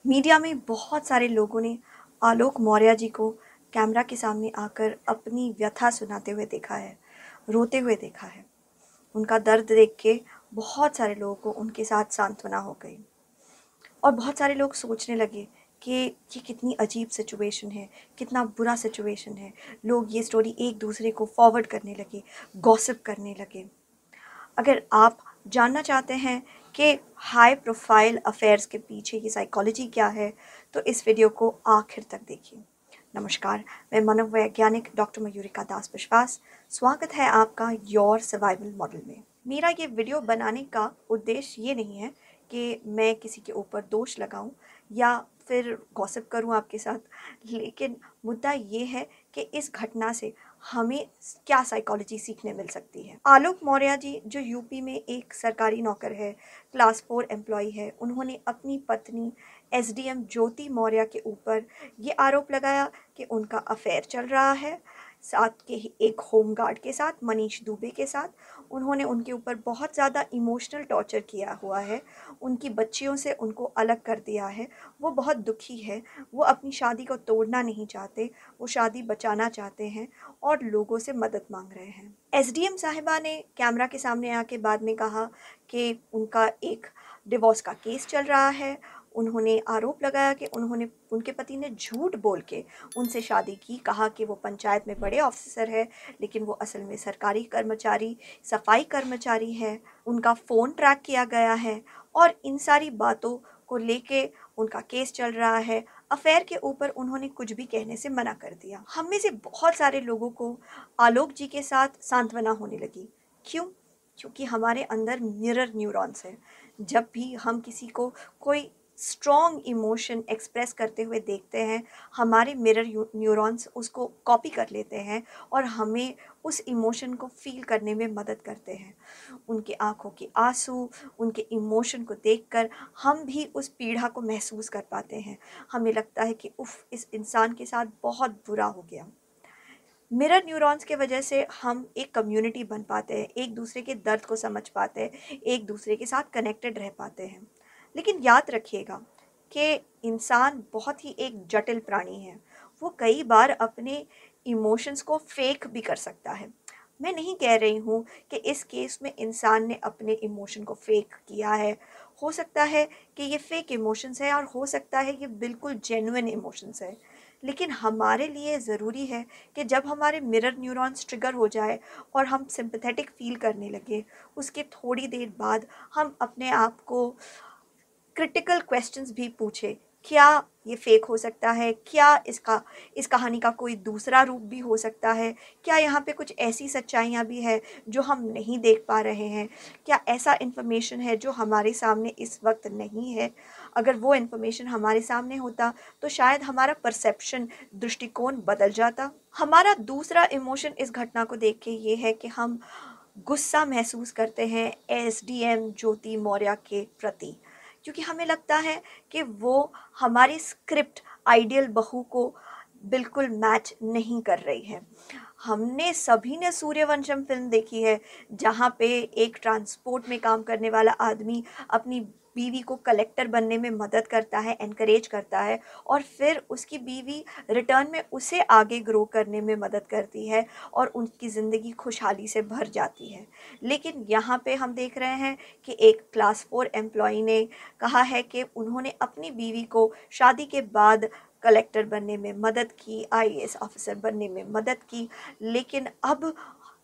Media में बहुत सारे लोगों ने आलोक मौर्य जी को कैमरा के सामने आकर अपनी व्यथा सुनाते हुए देखा है, रोते हुए देखा है। उनका दर्द देख के बहुत सारे लोगों को उनके साथ सांत्वना हो गई और बहुत सारे लोग सोचने लगे कि ये कितनी अजीब सिचुएशन है, कितना बुरा सिचुएशन है। लोग ये स्टोरी एक दूसरे को फॉरवर्ड करने लगे, गॉसिप करने लगे। अगर आप जानना चाहते हैं कि हाई प्रोफाइल अफेयर्स के पीछे की साइकोलॉजी क्या है, तो इस वीडियो को आखिर तक देखिए। नमस्कार, मैं मनोवैज्ञानिक डॉक्टर मयूरिका दास विश्वास। स्वागत है आपका योर सर्वाइवल मॉडल में। मेरा ये वीडियो बनाने का उद्देश्य ये नहीं है कि मैं किसी के ऊपर दोष लगाऊं या फिर गॉसिप करूं आपके साथ, लेकिन मुद्दा ये है कि इस घटना से हमें क्या साइकोलॉजी सीखने मिल सकती है। आलोक मौर्य जी जो यूपी में एक सरकारी नौकर है, क्लास 4 एम्प्लॉय है, उन्होंने अपनी पत्नी एसडीएम ज्योति मौर्य के ऊपर ये आरोप लगाया कि उनका अफेयर चल रहा है साथ के ही एक होमगार्ड के साथ, मनीष दुबे के साथ। उन्होंने उनके ऊपर बहुत ज़्यादा इमोशनल टॉर्चर किया हुआ है, उनकी बच्चियों से उनको अलग कर दिया है। वो बहुत दुखी है, वो अपनी शादी को तोड़ना नहीं चाहते, वो शादी बचाना चाहते हैं और लोगों से मदद मांग रहे हैं। एसडीएम साहिबा ने कैमरा के सामने आके बाद में कहा कि उनका एक डिवोर्स का केस चल रहा है। उन्होंने आरोप लगाया कि उनके पति ने झूठ बोल के उनसे शादी की, कहा कि वो पंचायत में बड़े ऑफिसर है, लेकिन वो असल में सरकारी कर्मचारी, सफाई कर्मचारी है। उनका फ़ोन ट्रैक किया गया है और इन सारी बातों को लेके उनका केस चल रहा है। अफेयर के ऊपर उन्होंने कुछ भी कहने से मना कर दिया। हम में से बहुत सारे लोगों को आलोक जी के साथ सांत्वना होने लगी। क्यों? क्योंकि हमारे अंदर मिरर न्यूरॉन्स हैं। जब भी हम किसी को कोई स्ट्रॉन्ग इमोशन एक्सप्रेस करते हुए देखते हैं, हमारे मिरर न्यूरॉन्स उसको कॉपी कर लेते हैं और हमें उस इमोशन को फील करने में मदद करते हैं। उनकी आंखों के आंसू, उनके इमोशन को देखकर हम भी उस पीड़ा को महसूस कर पाते हैं। हमें लगता है कि उफ़, इस इंसान के साथ बहुत बुरा हो गया। मिरर न्यूरॉन्स के वजह से हम एक कम्युनिटी बन पाते हैं, एक दूसरे के दर्द को समझ पाते हैं, एक दूसरे के साथ कनेक्टेड रह पाते हैं। लेकिन याद रखिएगा कि इंसान बहुत ही एक जटिल प्राणी है। वो कई बार अपने इमोशंस को फेक भी कर सकता है। मैं नहीं कह रही हूँ कि इस केस में इंसान ने अपने इमोशन को फेक किया है। हो सकता है कि ये फेक इमोशंस है और हो सकता है ये बिल्कुल जेन्युइन इमोशंस है। लेकिन हमारे लिए ज़रूरी है कि जब हमारे मिरर न्यूरॉन्स ट्रिगर हो जाए और हम सिंपैथेटिक फ़ील करने लगे, उसके थोड़ी देर बाद हम अपने आप को क्रिटिकल क्वेश्चंस भी पूछे। क्या ये फेक हो सकता है? क्या इस कहानी का कोई दूसरा रूप भी हो सकता है? क्या यहाँ पे कुछ ऐसी सच्चाइयाँ भी है जो हम नहीं देख पा रहे हैं? क्या ऐसा इन्फॉर्मेशन है जो हमारे सामने इस वक्त नहीं है? अगर वो इन्फॉर्मेशन हमारे सामने होता तो शायद हमारा परसेप्शन, दृष्टिकोण बदल जाता। हमारा दूसरा इमोशन इस घटना को देख के ये है कि हम गुस्सा महसूस करते हैं एसडीएम ज्योति मौर्य के प्रति, क्योंकि हमें लगता है कि वो हमारी स्क्रिप्ट आइडियल बहू को बिल्कुल मैच नहीं कर रही है। हमने सभी ने सूर्यवंशम फिल्म देखी है, जहाँ पे एक ट्रांसपोर्ट में काम करने वाला आदमी अपनी बीवी को कलेक्टर बनने में मदद करता है, एनकरेज करता है और फिर उसकी बीवी रिटर्न में उसे आगे ग्रो करने में मदद करती है और उनकी ज़िंदगी खुशहाली से भर जाती है। लेकिन यहाँ पे हम देख रहे हैं कि एक क्लास 4 एम्प्लॉई ने कहा है कि उन्होंने अपनी बीवी को शादी के बाद कलेक्टर बनने में मदद की, आईएएस ऑफिसर बनने में मदद की, लेकिन अब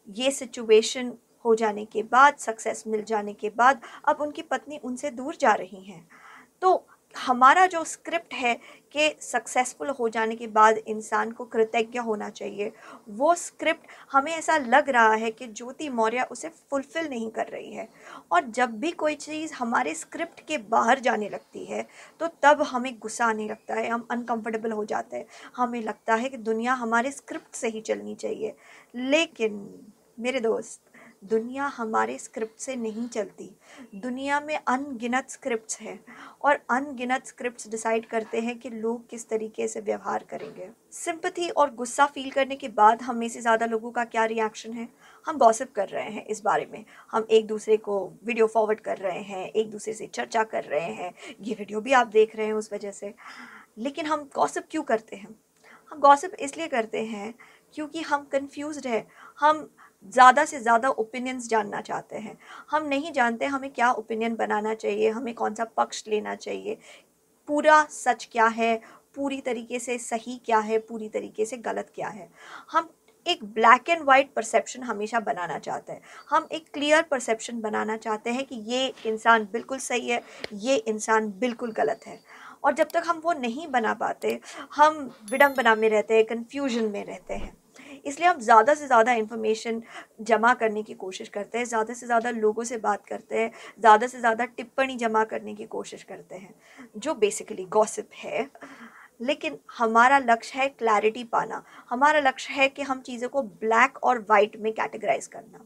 ये सिचुएशन हो जाने के बाद, सक्सेस मिल जाने के बाद, अब उनकी पत्नी उनसे दूर जा रही हैं। तो हमारा जो स्क्रिप्ट है कि सक्सेसफुल हो जाने के बाद इंसान को कृतज्ञ होना चाहिए, वो स्क्रिप्ट हमें ऐसा लग रहा है कि ज्योति मौर्य उसे फुलफ़िल नहीं कर रही है। और जब भी कोई चीज़ हमारे स्क्रिप्ट के बाहर जाने लगती है, तो तब हमें गुस्सा आने लगता है, हम अनकंफर्टेबल हो जाते हैं। हमें लगता है कि दुनिया हमारे स्क्रिप्ट से ही चलनी चाहिए। लेकिन मेरे दोस्त, दुनिया हमारे स्क्रिप्ट से नहीं चलती। दुनिया में अनगिनत स्क्रिप्ट्स हैं और अनगिनत स्क्रिप्ट्स डिसाइड करते हैं कि लोग किस तरीके से व्यवहार करेंगे। सिंपैथी और गुस्सा फील करने के बाद हम में से ज़्यादा लोगों का क्या रिएक्शन है? हम गॉसिप कर रहे हैं इस बारे में, हम एक दूसरे को वीडियो फॉरवर्ड कर रहे हैं, एक दूसरे से चर्चा कर रहे हैं, ये वीडियो भी आप देख रहे हैं उस वजह से। लेकिन हम गॉसिप क्यों करते हैं? हम गॉसिप इसलिए करते हैं क्योंकि हम कंफ्यूज्ड है। हम ज़्यादा से ज़्यादा ओपिनियंस जानना चाहते हैं। हम नहीं जानते हमें क्या ओपिनियन बनाना चाहिए, हमें कौन सा पक्ष लेना चाहिए, पूरा सच क्या है, पूरी तरीके से सही क्या है, पूरी तरीके से गलत क्या है। हम एक ब्लैक एंड वाइट परसेप्शन हमेशा बनाना चाहते हैं। हम एक क्लियर परसेप्शन बनाना चाहते हैं कि ये इंसान बिल्कुल सही है, ये इंसान बिल्कुल गलत है। और जब तक हम वो नहीं बना पाते, हम विडंबना में रहते हैं, कन्फ्यूजन में रहते हैं। इसलिए हम ज़्यादा से ज़्यादा इन्फॉर्मेशन जमा करने की कोशिश करते हैं, ज़्यादा से ज़्यादा लोगों से बात करते हैं, ज़्यादा से ज़्यादा टिप्पणी जमा करने की कोशिश करते हैं, जो बेसिकली गॉसिप है। लेकिन हमारा लक्ष्य है क्लैरिटी पाना, हमारा लक्ष्य है कि हम चीज़ों को ब्लैक और वाइट में कैटेगराइज करना।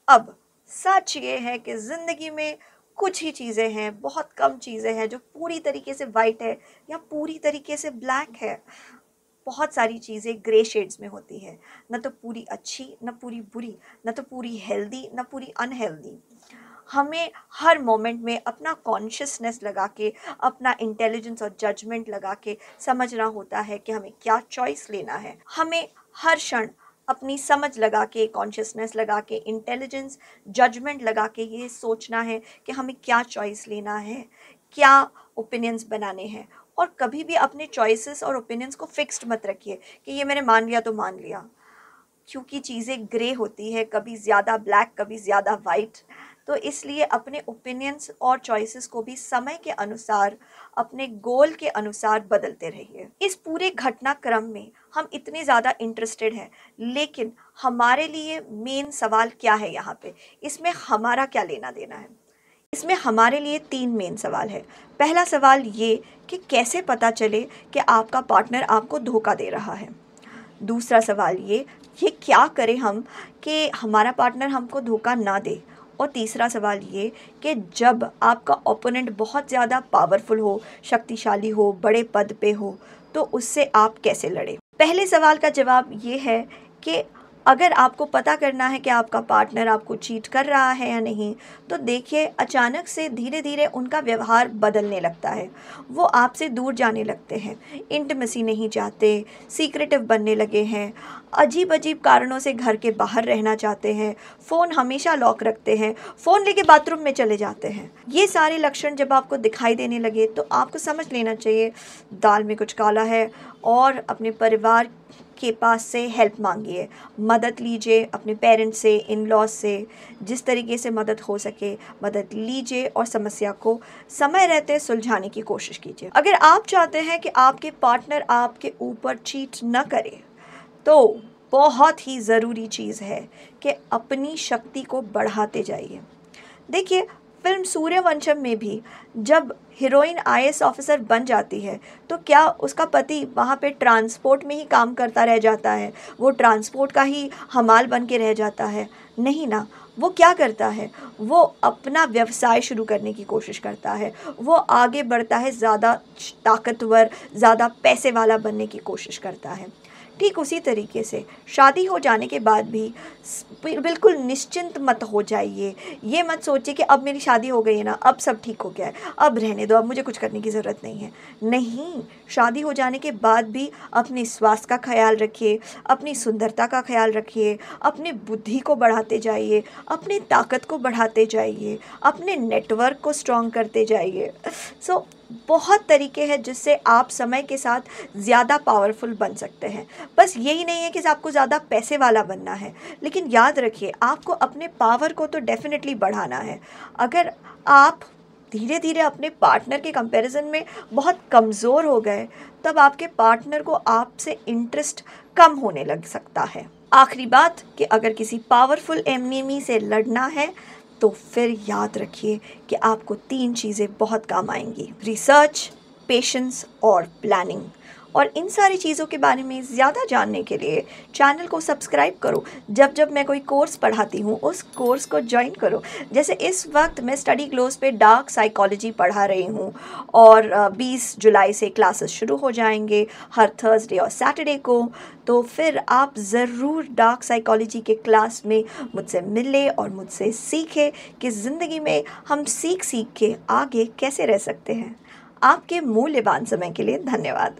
अब सच ये है कि ज़िंदगी में कुछ ही चीज़ें हैं, बहुत कम चीज़ें हैं जो पूरी तरीके से वाइट है या पूरी तरीके से ब्लैक है। बहुत सारी चीज़ें ग्रे शेड्स में होती है, न तो पूरी अच्छी न पूरी बुरी, न तो पूरी हेल्दी न पूरी अनहेल्दी। हमें हर मोमेंट में अपना कॉन्शियसनेस लगा के, अपना इंटेलिजेंस और जजमेंट लगा के समझना होता है कि हमें क्या चॉइस लेना है। हमें हर क्षण अपनी समझ लगा के, कॉन्शियसनेस लगा के, इंटेलिजेंस जजमेंट लगा के ये सोचना है कि हमें क्या चॉइस लेना है, क्या ओपिनियंस बनाने हैं। और कभी भी अपने चॉइसेस और ओपिनियंस को फिक्स्ड मत रखिए कि ये मैंने मान लिया तो मान लिया, क्योंकि चीज़ें ग्रे होती है, कभी ज़्यादा ब्लैक कभी ज़्यादा वाइट। तो इसलिए अपने ओपिनियंस और चॉइसेस को भी समय के अनुसार, अपने गोल के अनुसार बदलते रहिए। इस पूरे घटनाक्रम में हम इतने ज़्यादा इंटरेस्टेड हैं, लेकिन हमारे लिए मेन सवाल क्या है यहाँ पे? इसमें हमारा क्या लेना देना है? इसमें हमारे लिए 3 मेन सवाल है। पहला सवाल ये कि कैसे पता चले कि आपका पार्टनर आपको धोखा दे रहा है। दूसरा सवाल ये क्या करें हम कि हमारा पार्टनर हमको धोखा ना दे। और तीसरा सवाल ये कि जब आपका ओपोनेंट बहुत ज़्यादा पावरफुल हो, शक्तिशाली हो, बड़े पद पे हो, तो उससे आप कैसे लड़ें। पहले सवाल का जवाब ये है कि अगर आपको पता करना है कि आपका पार्टनर आपको चीट कर रहा है या नहीं, तो देखिए अचानक से धीरे धीरे उनका व्यवहार बदलने लगता है। वो आपसे दूर जाने लगते हैं, इंटिमेसी नहीं चाहते, सीक्रेटिव बनने लगे हैं, अजीब अजीब कारणों से घर के बाहर रहना चाहते हैं, फ़ोन हमेशा लॉक रखते हैं, फ़ोन लेके बाथरूम में चले जाते हैं। ये सारे लक्षण जब आपको दिखाई देने लगे तो आपको समझ लेना चाहिए दाल में कुछ काला है, और अपने परिवार के पास से हेल्प मांगिए, मदद लीजिए अपने पेरेंट्स से, इन लॉज से, जिस तरीके से मदद हो सके मदद लीजिए और समस्या को समय रहते सुलझाने की कोशिश कीजिए। अगर आप चाहते हैं कि आपके पार्टनर आपके ऊपर चीट न करे, तो बहुत ही ज़रूरी चीज़ है कि अपनी शक्ति को बढ़ाते जाइए। देखिए फिल्म सूर्यवंशम में भी जब हीरोइन आईएएस ऑफिसर बन जाती है, तो क्या उसका पति वहाँ पे ट्रांसपोर्ट में ही काम करता रह जाता है, वो ट्रांसपोर्ट का ही हमाल बन के रह जाता है? नहीं ना, वो क्या करता है, वो अपना व्यवसाय शुरू करने की कोशिश करता है, वो आगे बढ़ता है, ज़्यादा ताकतवर, ज़्यादा पैसे वाला बनने की कोशिश करता है। ठीक उसी तरीके से शादी हो जाने के बाद भी बिल्कुल निश्चिंत मत हो जाइए। ये मत सोचिए कि अब मेरी शादी हो गई है ना, अब सब ठीक हो गया है, अब रहने दो, अब मुझे कुछ करने की ज़रूरत नहीं है। नहीं, शादी हो जाने के बाद भी अपने स्वास्थ्य का ख्याल रखिए, अपनी सुंदरता का ख्याल रखिए, अपनी बुद्धि को बढ़ाते जाइए, अपनी ताकत को बढ़ाते जाइए, अपने नेटवर्क को स्ट्रॉन्ग करते जाइए। बहुत तरीके हैं जिससे आप समय के साथ ज़्यादा पावरफुल बन सकते हैं। बस यही नहीं है कि आपको ज़्यादा पैसे वाला बनना है, लेकिन याद रखिए आपको अपने पावर को तो डेफिनेटली बढ़ाना है। अगर आप धीरे धीरे अपने पार्टनर के कंपैरिजन में बहुत कमज़ोर हो गए, तब आपके पार्टनर को आपसे इंटरेस्ट कम होने लग सकता है। आखिरी बात कि अगर किसी पावरफुल एनिमी से लड़ना है, तो फिर याद रखिए कि आपको 3 चीज़ें बहुत काम आएंगी: रिसर्च, पेशेंस और प्लानिंग। और इन सारी चीज़ों के बारे में ज़्यादा जानने के लिए चैनल को सब्सक्राइब करो। जब जब मैं कोई कोर्स पढ़ाती हूँ उस कोर्स को ज्वाइन करो। जैसे इस वक्त मैं स्टडी ग्लोस पे डार्क साइकोलॉजी पढ़ा रही हूँ और 20 जुलाई से क्लासेस शुरू हो जाएंगे हर थर्सडे और सैटरडे को। तो फिर आप ज़रूर डार्क साइकोलॉजी के क्लास में मुझसे मिले और मुझसे सीखें कि ज़िंदगी में हम सीख सीख के आगे कैसे रह सकते हैं। आपके मूल्यवान समय के लिए धन्यवाद।